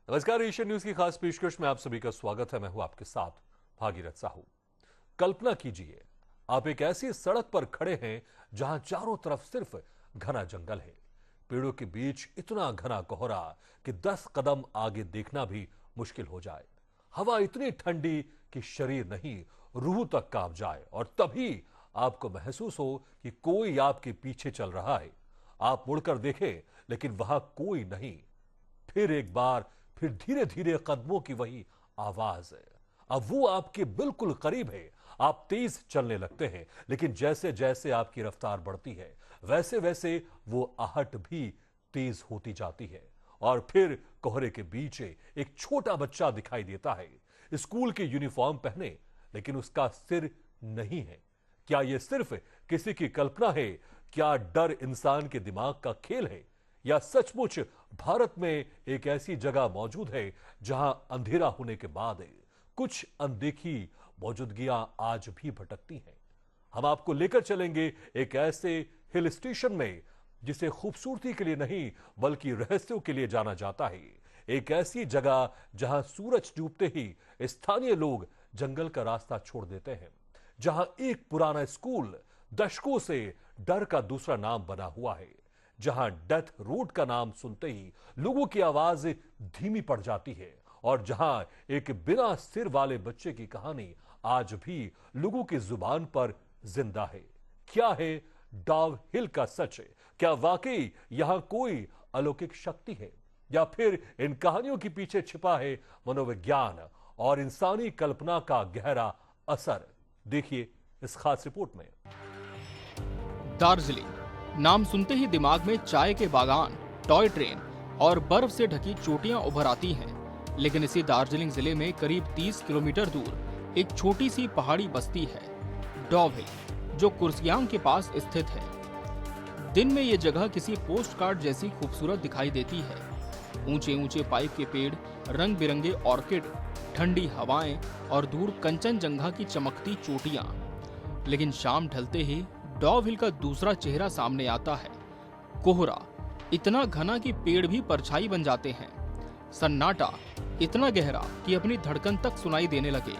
नमस्कार, Asian news की खास पेशकश में आप सभी का स्वागत है। मैं हूं आपके साथ भागीरथ साहू। कल्पना कीजिए, आप एक ऐसी सड़क पर खड़े हैं जहां चारों तरफ सिर्फ घना जंगल है। पेड़ों के बीच इतना घना कोहरा कि 10 कदम आगे देखना भी मुश्किल हो जाए। हवा इतनी ठंडी कि शरीर नहीं, रूह तक कांप जाए। और तभी आपको महसूस हो कि कोई आपके पीछे चल रहा है। आप मुड़कर देखें, लेकिन वहां कोई नहीं। फिर एक बार, फिर धीरे धीरे कदमों की वही आवाज है। अब वो आपके बिल्कुल करीब है। आप तेज चलने लगते हैं, लेकिन जैसे जैसे आपकी रफ्तार बढ़ती है, वैसे वैसे वो आहट भी तेज होती जाती है। और फिर कोहरे के बीच एक छोटा बच्चा दिखाई देता है, स्कूल की यूनिफॉर्म पहने, लेकिन उसका सिर नहीं है। क्या यह सिर्फ किसी की कल्पना है? क्या डर इंसान के दिमाग का खेल है, या सचमुच भारत में एक ऐसी जगह मौजूद है जहां अंधेरा होने के बाद कुछ अनदेखी मौजूदगियां आज भी भटकती हैं? हम आपको लेकर चलेंगे एक ऐसे हिल स्टेशन में जिसे खूबसूरती के लिए नहीं, बल्कि रहस्यों के लिए जाना जाता है। एक ऐसी जगह जहां सूरज डूबते ही स्थानीय लोग जंगल का रास्ता छोड़ देते हैं, जहां एक पुराना स्कूल दशकों से डर का दूसरा नाम बना हुआ है, जहां डेथ रोड का नाम सुनते ही लोगों की आवाज धीमी पड़ जाती है, और जहां एक बिना सिर वाले बच्चे की कहानी आज भी लोगों की जुबान पर जिंदा है। क्या है डॉव हिल का सच? क्या वाकई यहां कोई अलौकिक शक्ति है, या फिर इन कहानियों के पीछे छिपा है मनोविज्ञान और इंसानी कल्पना का गहरा असर? देखिए इस खास रिपोर्ट में। दार्जिलिंग नाम सुनते ही दिमाग में चाय के बागान, टॉय ट्रेन और बर्फ से ढकी चोटियां उभर आती हैं। लेकिन इसी दार्जिलिंग जिले में करीब 30 किलोमीटर दूर एक छोटी सी पहाड़ी बस्ती है, डॉव हिल, जो कुर्सियांग के पास स्थित है। दिन में ये जगह किसी पोस्ट कार्ड जैसी खूबसूरत दिखाई देती है। ऊंचे ऊंचे पाइप के पेड़, रंग बिरंगे ऑर्किड, ठंडी हवाएं और दूर कंचनजंगा की चमकती चोटियां। लेकिन शाम ढलते ही डॉव हिल का दूसरा चेहरा सामने आता है। कोहरा इतना घना कि पेड़ भी परछाई बन जाते हैं। सन्नाटा इतना गहरा कि अपनी धड़कन तक सुनाई देने लगे।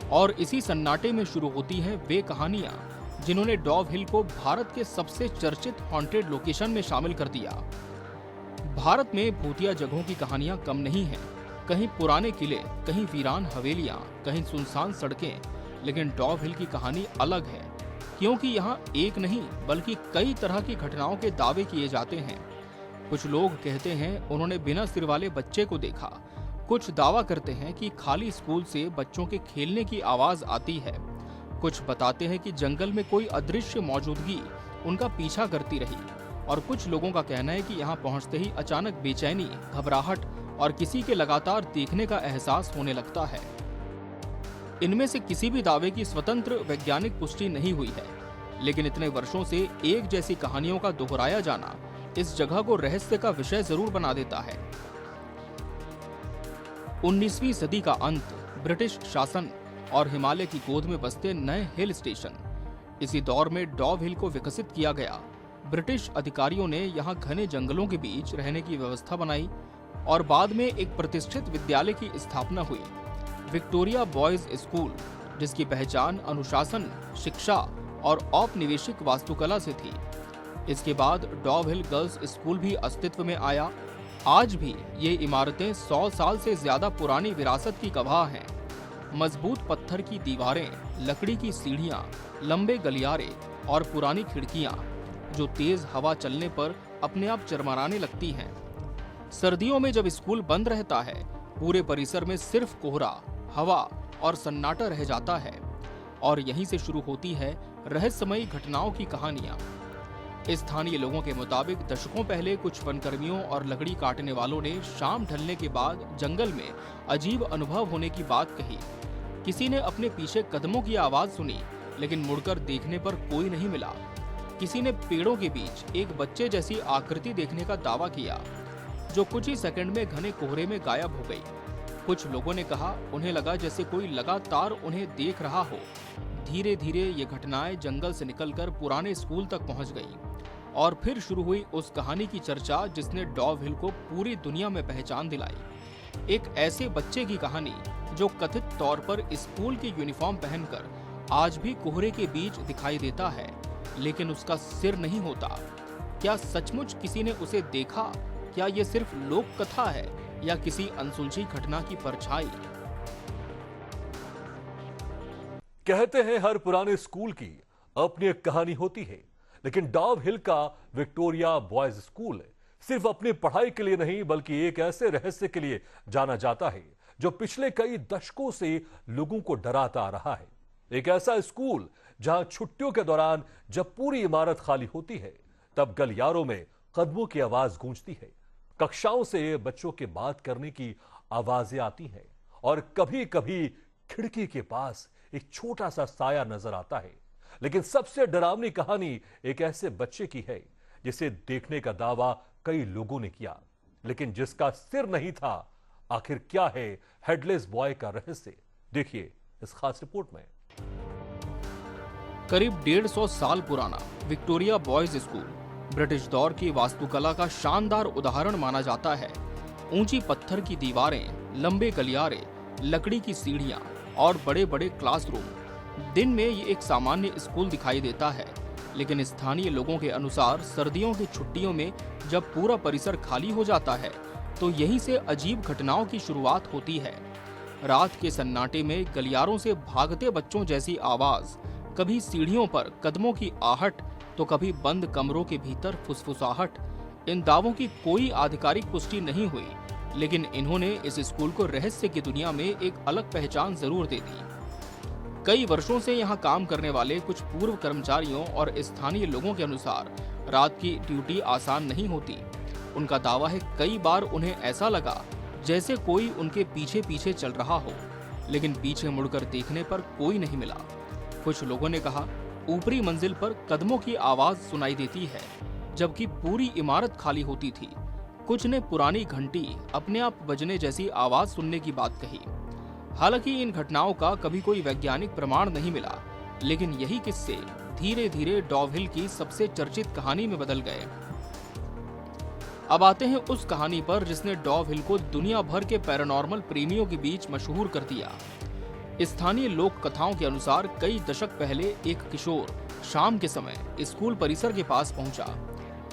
और इसी सन्नाटे में शुरू होती हैं वे कहानियां जिन्होंने डॉव हिल को भारत के सबसे चर्चित हॉन्टेड लोकेशन में शामिल कर दिया। भारत में भूतिया जगहों की कहानियां कम नहीं हैं। कहीं पुराने किले, कहीं वीरान हवेलियां, कहीं सुनसान सड़कें। लेकिन डॉव हिल की कहानी अलग है, क्योंकि यहाँ एक नहीं बल्कि कई तरह की घटनाओं के दावे किए जाते हैं। कुछ लोग कहते हैं उन्होंने बिना सिर वाले बच्चे को देखा। कुछ दावा करते हैं कि खाली स्कूल से बच्चों के खेलने की आवाज आती है। कुछ बताते हैं कि जंगल में कोई अदृश्य मौजूदगी उनका पीछा करती रही। और कुछ लोगों का कहना है कि यहाँ पहुँचते ही अचानक बेचैनी, घबराहट और किसी के लगातार देखने का एहसास होने लगता है। इनमें से किसी भी दावे की स्वतंत्र वैज्ञानिक पुष्टि नहीं हुई है, लेकिन इतने वर्षों से एक जैसी कहानियों का दोहराया जाना इस जगह को रहस्य का विषय जरूर बना देता है। 19वीं सदी का अंत, ब्रिटिश शासन और हिमालय की गोद में बसते नए हिल स्टेशन। इसी दौर में डॉव हिल को विकसित किया गया। ब्रिटिश अधिकारियों ने यहाँ घने जंगलों के बीच रहने की व्यवस्था बनाई और बाद में एक प्रतिष्ठित विद्यालय की स्थापना हुई, विक्टोरिया बॉयज स्कूल, जिसकी पहचान अनुशासन, शिक्षा और औपनिवेशिक वास्तुकला से थी। इसके बाद डॉव हिल गर्ल्स स्कूल भी अस्तित्व में आया। आज भी ये इमारतें 100 साल से ज्यादा पुरानी विरासत की गवाह हैं। मजबूत पत्थर की दीवारें, लकड़ी की सीढ़ियां, लंबे गलियारे और पुरानी खिड़कियां जो तेज हवा चलने पर अपने आप चरमराने लगती हैं। सर्दियों में जब स्कूल बंद रहता है, पूरे परिसर में सिर्फ कोहरा, हवा और सन्नाटा रह जाता है। और यहीं से शुरू होती है रहस्यमयी घटनाओं की कहानियां। स्थानीय लोगों के मुताबिक दशकों पहले कुछ वनकर्मियों और लकड़ी काटने वालों ने शाम ढलने के बाद जंगल में अजीब अनुभव होने की बात कही। किसी ने अपने पीछे कदमों की आवाज सुनी, लेकिन मुड़कर देखने पर कोई नहीं मिला। किसी ने पेड़ों के बीच एक बच्चे जैसी आकृति देखने का दावा किया, जो कुछ ही सेकंड में घने कोहरे में गायब हो गई। कुछ लोगों ने कहा उन्हें लगा जैसे कोई लगातार उन्हें देख रहा हो। धीरे धीरे ये घटनाएं जंगल से निकलकर पुराने स्कूल तक पहुंच गईं। और फिर शुरू हुई उस कहानी की चर्चा जिसने डॉव हिल को पूरी दुनिया में पहचान दिलाई। एक ऐसे बच्चे की कहानी जो कथित तौर पर स्कूल की यूनिफॉर्म पहनकर आज भी कोहरे के बीच दिखाई देता है, लेकिन उसका सिर नहीं होता। क्या सचमुच किसी ने उसे देखा? क्या ये सिर्फ लोक कथा है या किसी अनसुलझी घटना की परछाई? कहते हैं हर पुराने स्कूल की अपनी एक कहानी होती है, लेकिन डॉव हिल का विक्टोरिया बॉयज स्कूल सिर्फ अपनी पढ़ाई के लिए नहीं बल्कि एक ऐसे रहस्य के लिए जाना जाता है जो पिछले कई दशकों से लोगों को डराता आ रहा है। एक ऐसा स्कूल जहां छुट्टियों के दौरान जब पूरी इमारत खाली होती है तब गलियारों में कदमों की आवाज गूंजती है, कक्षाओं से बच्चों के बात करने की आवाजें आती हैं और कभी कभी खिड़की के पास एक छोटा सा साया नजर आता है। लेकिन सबसे डरावनी कहानी एक ऐसे बच्चे की है जिसे देखने का दावा कई लोगों ने किया, लेकिन जिसका सिर नहीं था। आखिर क्या है हेडलेस बॉय का रहस्य? देखिए इस खास रिपोर्ट में। करीब 150 साल पुराना विक्टोरिया बॉयज स्कूल ब्रिटिश दौर की वास्तुकला का शानदार उदाहरण माना जाता है। ऊंची पत्थर की दीवारें, लंबे गलियारे, लकड़ी की सीढ़ियां और बड़े बड़े क्लासरूम। दिन में ये एक सामान्य स्कूल दिखाई देता है, लेकिन स्थानीय लोगों के अनुसार सर्दियों की छुट्टियों में जब पूरा परिसर खाली हो जाता है तो यहीं से अजीब घटनाओं की शुरुआत होती है। रात के सन्नाटे में गलियारों से भागते बच्चों जैसी आवाज, कभी सीढ़ियों पर कदमों की आहट तो कभी बंद कमरों के भीतर फुसफुसाहट। इन दावों की कोई आधिकारिक पुष्टि नहीं हुई, लेकिन इन्होंने इस स्कूल को रहस्य की दुनिया में एक अलग पहचान जरूर दे दी। कई वर्षों से यहाँ काम करने वाले कुछ पूर्व कर्मचारियों और स्थानीय लोगों के अनुसार रात की ड्यूटी आसान नहीं होती। उनका दावा है कई बार उन्हें ऐसा लगा जैसे कोई उनके पीछे पीछे चल रहा हो, लेकिन पीछे मुड़कर देखने पर कोई नहीं मिला। कुछ लोगों ने कहा ऊपरी मंजिल पर कदमों की आवाज सुनाई देती है, जबकि पूरी इमारत खाली होती थी। कुछ ने पुरानी घंटी अपने आप बजने जैसी आवाज सुनने की बात कही। हालांकि इन घटनाओं का कभी कोई वैज्ञानिक प्रमाण नहीं मिला, लेकिन यही किस्से धीरे धीरे डॉव हिल की सबसे चर्चित कहानी में बदल गए। अब आते हैं उस कहानी पर जिसने डॉव हिल को दुनिया भर के पैरानॉर्मल प्रेमियों के बीच मशहूर कर दिया। स्थानीय लोक कथाओं के अनुसार कई दशक पहले एक किशोर शाम के समय स्कूल परिसर के पास पहुंचा।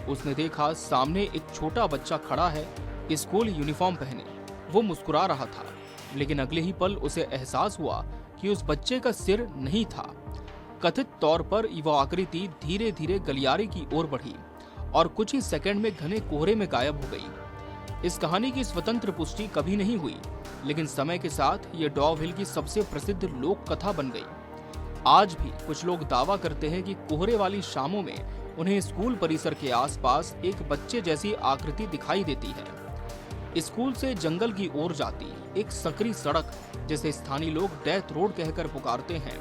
उसने देखा सामने एक छोटा बच्चा खड़ा है, स्कूल यूनिफॉर्म पहने। वो मुस्कुरा रहा था, लेकिन अगले ही पल उसे एहसास हुआ कि उस बच्चे का सिर नहीं था। कथित तौर पर वो आकृति धीरे धीरे गलियारे की ओर बढ़ी और कुछ ही सेकंड में घने कोहरे में गायब हो गई। इस कहानी की स्वतंत्र पुष्टि कभी नहीं हुई, लेकिन समय के साथ ये डॉव हिल की सबसे प्रसिद्ध लोक कथा बन गई। आज भी कुछ लोग दावा करते हैं कि कोहरे वाली शामों में उन्हें स्कूल परिसर के आसपास एक बच्चे जैसी आकृति दिखाई देती है। स्कूल से जंगल की ओर जाती एक सकरी सड़क, जिसे स्थानीय लोग डेथ रोड कहकर पुकारते हैं।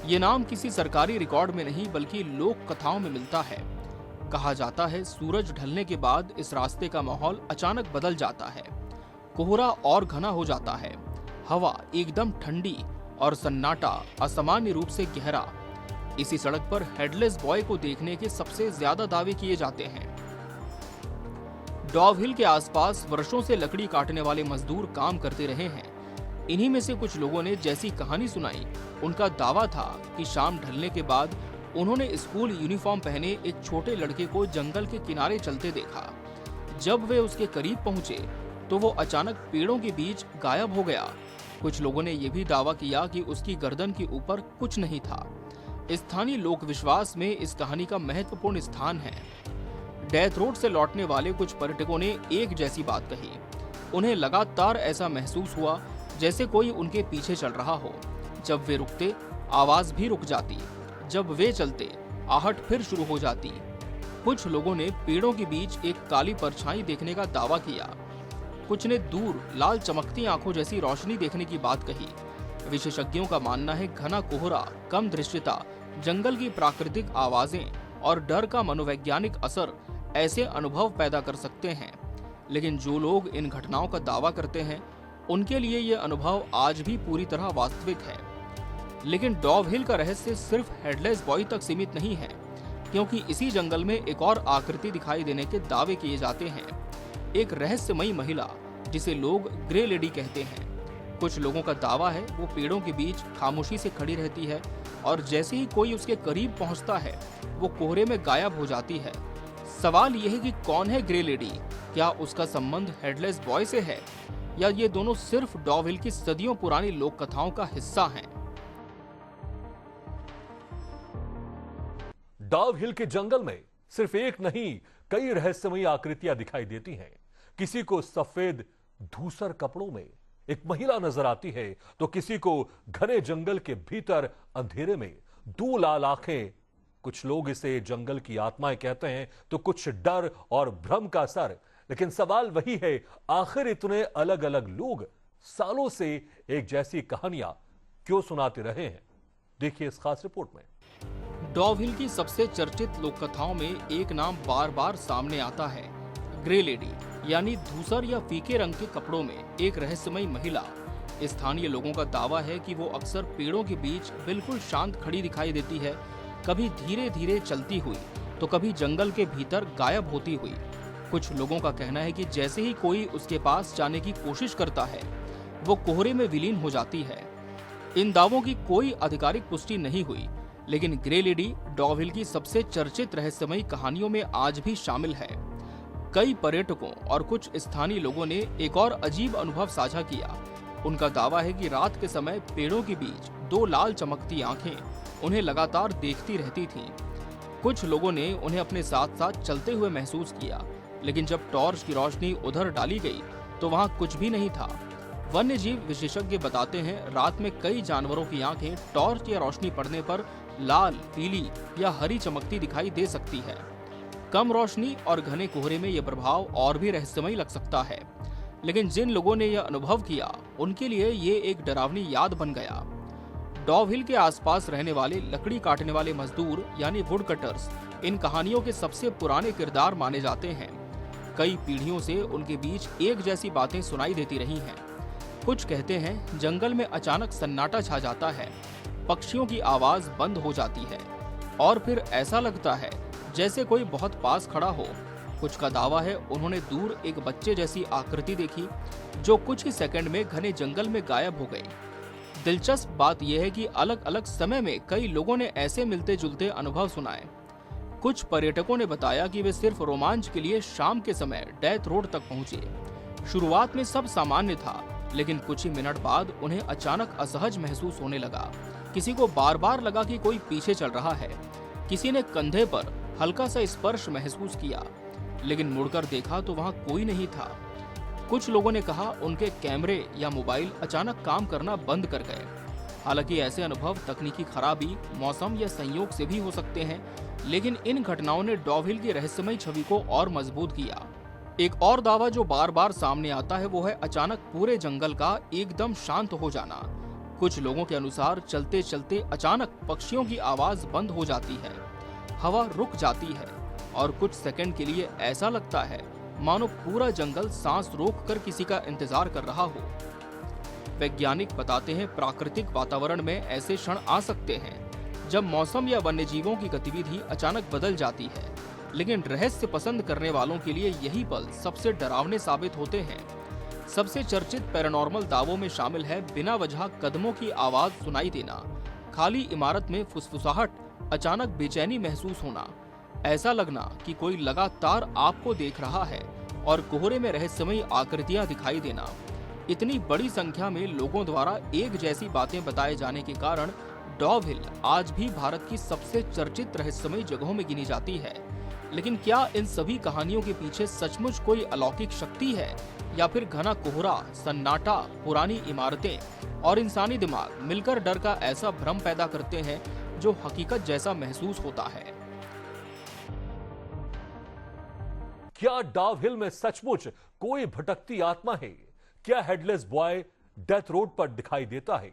ये नाम किसी सरकारी रिकॉर्ड में नहीं बल्कि लोक कथाओं में मिलता है। कहा जाता है सूरज ढलने के बाद इस रास्ते का माहौल अचानक बदल जाता है। कोहरा और घना हो जाता है, हवा एकदम ठंडी और सन्नाटा असामान्य रूप से गहरा। इसी सड़क पर हेडलेस बॉय को देखने के सबसे ज्यादा दावे किए जाते हैं। डॉव हिल के आसपास वर्षों से लकड़ी काटने वाले मजदूर काम करते रहे हैं। इन्हीं में से कुछ लोगों ने जैसी कहानी सुनाई, उनका दावा था कि शाम ढलने के बाद उन्होंने स्कूल यूनिफॉर्म पहने एक छोटे लड़के को जंगल के किनारे चलते देखा। जब वे उसके करीब पहुंचे तो वो अचानक पेड़ों के बीच गायब हो गया। कुछ लोगों ने यह भी दावा किया कि उसकी गर्दन के ऊपर कुछ नहीं था। स्थानीय लोक विश्वास में इस कहानी का महत्वपूर्ण स्थान है। डेथ रोड से लौटने वाले कुछ पर्यटकों ने एक जैसी बात कही। उन्हें लगातार ऐसा महसूस हुआ जैसे कोई उनके पीछे चल रहा हो। जब वे रुकते, आवाज भी रुक जाती। जब वे चलते, आहट फिर शुरू हो जाती। कुछ लोगों ने पेड़ों के बीच एक काली परछाई देखने का दावा किया। कुछ ने दूर लाल चमकती आंखों जैसी रोशनी देखने की बात कही। विशेषज्ञों का मानना है घना कोहरा, कम दृश्यता, जंगल की प्राकृतिक आवाजें और डर का मनोवैज्ञानिक असर ऐसे अनुभव पैदा कर सकते हैं। लेकिन जो लोग इन घटनाओं का दावा करते हैं, उनके लिए ये अनुभव आज भी पूरी तरह वास्तविक है। लेकिन डॉव हिल का रहस्य सिर्फ हेडलेस बॉय तक सीमित नहीं है, क्योंकि इसी जंगल में एक और आकृति दिखाई देने के दावे किए जाते हैं। एक रहस्यमयी महिला जिसे लोग ग्रे लेडी कहते हैं। कुछ लोगों का दावा है वो पेड़ों के बीच खामोशी से खड़ी रहती है और जैसे ही कोई उसके करीब पहुंचता है वो कोहरे में गायब हो जाती है। सवाल यह है कि कौन है ग्रे लेडी? क्या उसका संबंध हेडलेस बॉय से है या ये दोनों सिर्फ डॉव हिल की सदियों पुरानी लोक कथाओं का हिस्सा हैं? डॉव हिल के जंगल में सिर्फ एक नहीं, कई रहस्यमयी आकृतियां दिखाई देती हैं। किसी को सफेद धूसर कपड़ों में एक महिला नजर आती है, तो किसी को घने जंगल के भीतर अंधेरे में दो लाल आंखें। कुछ लोग इसे जंगल की आत्माएं कहते हैं, तो कुछ डर और भ्रम का असर। लेकिन सवाल वही है, आखिर इतने अलग अलग लोग सालों से एक जैसी कहानियां क्यों सुनाते रहे हैं? देखिए इस खास रिपोर्ट में। डॉव हिल की सबसे चर्चित लोक कथाओं में एक नाम बार बार सामने आता है, ग्रे लेडी, यानी धूसर या फीके रंग के कपड़ों में एक रहस्यमयी महिला। स्थानीय लोगों का दावा है कि वो अक्सर पेड़ों के बीच बिल्कुल शांत खड़ी दिखाई देती है, कभी धीरे धीरे चलती हुई तो कभी जंगल के भीतर गायब होती हुई। कुछ लोगों का कहना है कि जैसे ही कोई उसके पास जाने की कोशिश करता है वो कोहरे में विलीन हो जाती है। इन दावों की कोई आधिकारिक पुष्टि नहीं हुई, लेकिन ग्रे लेडी डॉव हिल की सबसे चर्चित रहस्यमयी कहानियों में आज भी शामिल है। कई पर्यटकों और कुछ स्थानीय लोगों ने एक और अजीब अनुभव साझा किया। उनका दावा है कि रात के समय पेड़ों के बीच दो लाल चमकती आंखें उन्हें लगातार देखती रहती थीं। कुछ लोगों ने उन्हें अपने साथ साथ चलते हुए महसूस किया, लेकिन जब टॉर्च की रोशनी उधर डाली गई तो वहां कुछ भी नहीं था। वन्य जीव विशेषज्ञ बताते हैं, रात में कई जानवरों की आंखें टॉर्च या रोशनी पड़ने पर लाल, पीली या हरी चमकती दिखाई दे सकती है। कम रोशनी और घने कोहरे में यह प्रभाव और भी रहस्यमयी लग सकता है, लेकिन जिन लोगों ने यह अनुभव किया उनके लिए ये एक डरावनी याद बन गया। डॉव हिल के आसपास रहने वाले लकड़ी काटने वाले मजदूर यानी वुड कटर्स इन कहानियों के सबसे पुराने किरदार माने जाते हैं। कई पीढ़ियों से उनके बीच एक जैसी बातें सुनाई देती रही हैं। कुछ कहते हैं जंगल में अचानक सन्नाटा छा जाता है, पक्षियों की आवाज बंद हो जाती है और फिर ऐसा लगता है जैसे कोई बहुत पास खड़ा हो। कुछ का दावा है उन्होंने दूर एक बच्चे जैसी आकृति देखी जो कुछ ही सेकंड में घने जंगल में गायब हो गई। दिलचस्प बात यह है कि अलग अलग समय में कई लोगों ने ऐसे मिलते जुलते अनुभव सुनाए। कुछ पर्यटकों ने बताया कि वे सिर्फ रोमांच के लिए शाम के समय डेथ रोड तक पहुंचे। शुरुआत में सब सामान्य था, लेकिन कुछ ही मिनट बाद उन्हें अचानक असहज महसूस होने लगा। किसी को बार बार लगा कि कोई पीछे चल रहा है। किसी ने कंधे पर हल्का सा स्पर्श महसूस किया, लेकिन मुड़कर देखा तो वहां कोई नहीं था। कुछ लोगों ने कहा उनके कैमरे या मोबाइल अचानक काम करना बंद कर गए। हालांकि ऐसे अनुभव तकनीकी खराबी, मौसम या संयोग से भी हो सकते हैं, लेकिन इन घटनाओं ने डॉव हिल की रहस्यमयी छवि को और मजबूत किया। एक और दावा जो बार बार सामने आता है वो है अचानक पूरे जंगल का एकदम शांत हो जाना। कुछ लोगों के अनुसार चलते चलते अचानक पक्षियों की आवाज बंद हो जाती है, हवा रुक जाती है और कुछ सेकंड के लिए ऐसा लगता है मानो पूरा जंगल सांस रोककर किसी का इंतजार कर रहा हो। वैज्ञानिक बताते हैं प्राकृतिक वातावरण में ऐसे क्षण आ सकते हैं जब मौसम या वन्यजीवों की गतिविधि अचानक बदल जाती है, लेकिन रहस्य पसंद करने वालों के लिए यही पल सबसे डरावने साबित होते हैं। सबसे चर्चित पैरानॉर्मल दावों में शामिल है बिना वजह कदमों की आवाज सुनाई देना, खाली इमारत में फुसफुसाहट, अचानक बेचैनी महसूस होना, ऐसा लगना कि कोई लगातार आपको देख रहा है और कोहरे में रहस्यमयी आकृतियां दिखाई देना। इतनी बड़ी संख्या में लोगों द्वारा एक जैसी बातें बताए जाने के कारण डॉव हिल आज भी भारत की सबसे चर्चित रहस्यमयी जगहों में गिनी जाती है। लेकिन क्या इन सभी कहानियों के पीछे सचमुच कोई अलौकिक शक्ति है या फिर घना कोहरा, सन्नाटा, पुरानी इमारतें और इंसानी दिमाग मिलकर डर का ऐसा भ्रम पैदा करते हैं जो हकीकत जैसा महसूस होता है? क्या डॉव हिल में सचमुच कोई भटकती आत्मा है? क्या हेडलेस बॉय डेथ रोड पर दिखाई देता है?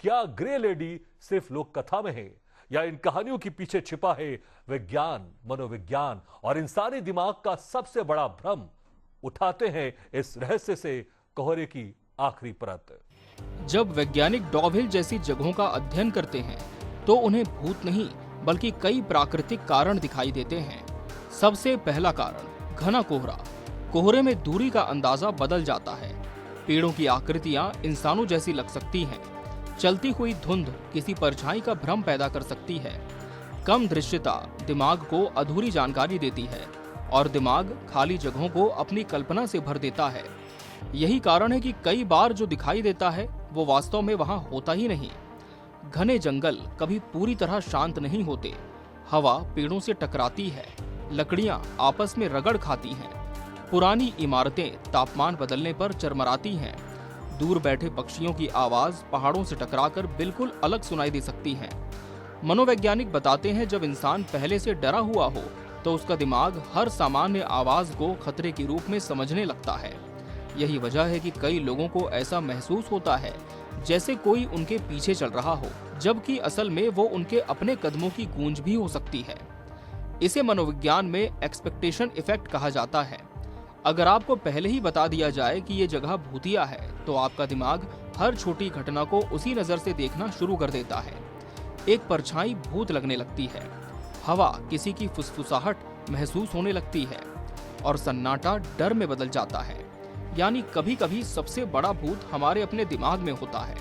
क्या ग्रे लेडी सिर्फ लोक कथा में है या इन कहानियों के पीछे छिपा है विज्ञान, मनोविज्ञान और इंसानी दिमाग का सबसे बड़ा भ्रम? उठाते हैं इस रहस्य से कोहरे की आखिरी परत। जब वैज्ञानिक डॉव हिल जैसी जगहों का अध्ययन करते हैं तो उन्हें भूत नहीं बल्कि कई प्राकृतिक कारण दिखाई देते हैं। सबसे पहला कारण घना कोहरा। कोहरे में दूरी का अंदाजा बदल जाता है। पेड़ों की आकृतियां इंसानों जैसी लग सकती हैं। चलती हुई धुंध किसी परछाई का भ्रम पैदा कर सकती है। कम दृश्यता दिमाग को अधूरी जानकारी देती है और दिमाग खाली जगहों को अपनी कल्पना से भर देता है। यही कारण है कि कई बार जो दिखाई देता है वो वास्तव में वहां होता ही नहीं। घने जंगल कभी पूरी तरह शांत नहीं होते। हवा पेड़ों से टकराती है, लकड़ियां आपस में रगड़ खाती हैं, पुरानी इमारतें तापमान बदलने पर चरमराती हैं। दूर बैठे पक्षियों की आवाज पहाड़ों से टकराकर बिल्कुल अलग सुनाई दे सकती है। मनोवैज्ञानिक बताते हैं जब इंसान पहले से डरा हुआ हो तो उसका दिमाग हर सामान्य आवाज को खतरे के रूप में समझने लगता है। यही वजह है कि कई लोगों को ऐसा महसूस होता है जैसे कोई उनके पीछे चल रहा हो, जबकि असल में वो उनके अपने कदमों की गूंज भी हो सकती है। इसे मनोविज्ञान में एक्सपेक्टेशन इफेक्ट कहा जाता है। अगर आपको पहले ही बता दिया जाए कि ये जगह भूतिया है तो आपका दिमाग हर छोटी घटना को उसी नजर से देखना शुरू कर देता है। एक परछाई भूत लगने लगती है, हवा किसी की फुसफुसाहट महसूस होने लगती है और सन्नाटा डर में बदल जाता है। यानी कभी कभी सबसे बड़ा भूत हमारे अपने दिमाग में होता है।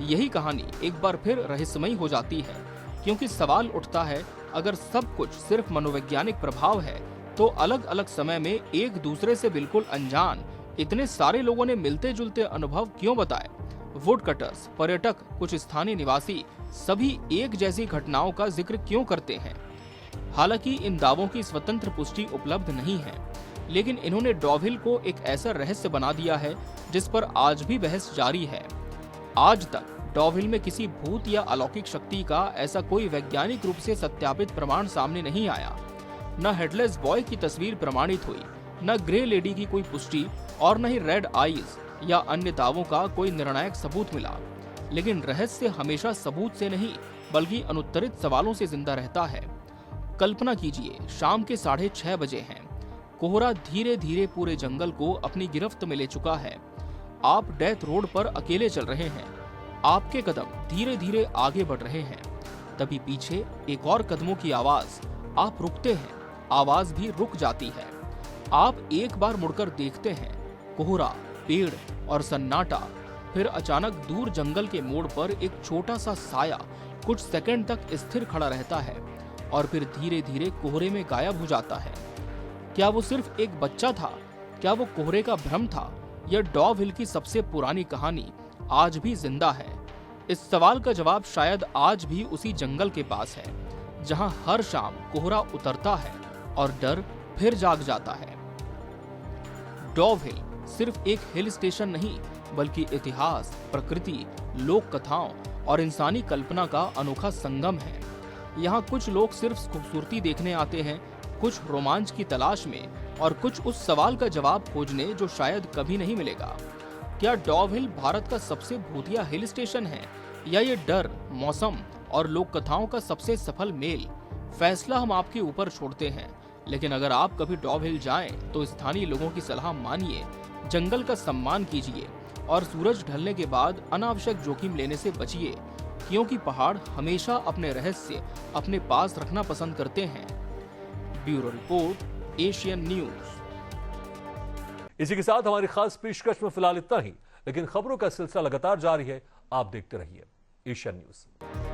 यही कहानी एक बार फिर रहस्यमयी हो जाती है, क्योंकि सवाल उठता है अगर सब कुछ सिर्फ मनोवैज्ञानिक प्रभाव है तो अलग अलग समय में एक दूसरे से बिल्कुल अनजान इतने सारे लोगों ने मिलते जुलते अनुभव क्यों बताए। वुड कटर्स, पर्यटक, कुछ स्थानीय निवासी सभी एक जैसी घटनाओं का जिक्र क्यों करते हैं। हालांकि इन दावों की स्वतंत्र पुष्टि उपलब्ध नहीं है, लेकिन इन्होंने डॉवहिल को एक ऐसा रहस्य बना दिया है जिस पर आज भी बहस जारी है। आज तक डॉवहिल में किसी भूत या अलौकिक शक्ति का ऐसा कोई वैज्ञानिक रूप से सत्यापित प्रमाण सामने नहीं आया। न हेडलेस बॉय की तस्वीर प्रमाणित हुई, न ग्रे लेडी की कोई पुष्टि और न ही रेड आईज या अन्य दावों का कोई निर्णायक सबूत मिला। लेकिन रहस्य हमेशा सबूत से नहीं बल्कि अनुत्तरित सवालों से जिंदा रहता है। कल्पना कीजिए, शाम के 6:30 बजे हैं। कोहरा धीरे धीरे पूरे जंगल को अपनी गिरफ्त में ले चुका है। आप डेथ रोड पर अकेले चल रहे हैं। आपके कदम धीरे धीरे आगे बढ़ रहे हैं। तभी पीछे एक और कदमों की आवाज। आप रुकते हैं, आवाज भी रुक जाती है। आप एक बार मुड़कर देखते हैं, कोहरा, पेड़ और सन्नाटा। फिर अचानक दूर जंगल के मोड़ पर एक छोटा सा साया कुछ सेकंड तक स्थिर खड़ा रहता है और फिर धीरे धीरे कोहरे में गायब हो जाता है। क्या वो सिर्फ एक बच्चा था? क्या वो कोहरे का भ्रम था? यह डॉवहिल की सबसे पुरानी कहानी आज भी जिंदा है। इस सवाल का जवाब शायद आज भी उसी जंगल के पास है, जहां हर शाम कोहरा उतरता है और डर फिर जाग जाता है। डॉवहिल सिर्फ एक हिल स्टेशन नहीं बल्कि इतिहास, प्रकृति, लोक कथाओं और इंसानी कल्पना का अनोखा संगम है। यहाँ कुछ लोग सिर्फ खूबसूरती देखने आते हैं, कुछ रोमांच की तलाश में और कुछ उस सवाल का जवाब खोजने जो शायद कभी नहीं मिलेगा। क्या डॉवहिल भारत का सबसे भूतिया हिल स्टेशन है या ये डर, मौसम और लोक कथाओं का सबसे सफल मेल? फैसला हम आपके ऊपर छोड़ते हैं। लेकिन अगर आप कभी डॉवहिल जाएं तो स्थानीय लोगों की सलाह मानिए, जंगल का सम्मान कीजिए और सूरज ढलने के बाद अनावश्यक जोखिम लेने से बचिए, क्योंकि पहाड़ हमेशा अपने रहस्य अपने पास रखना पसंद करते हैं। Bureau report, Asian news. इसी के साथ हमारी खास पेशकश में फिलहाल इतना ही, लेकिन खबरों का सिलसिला लगातार जारी है। आप देखते रहिए एशियन न्यूज।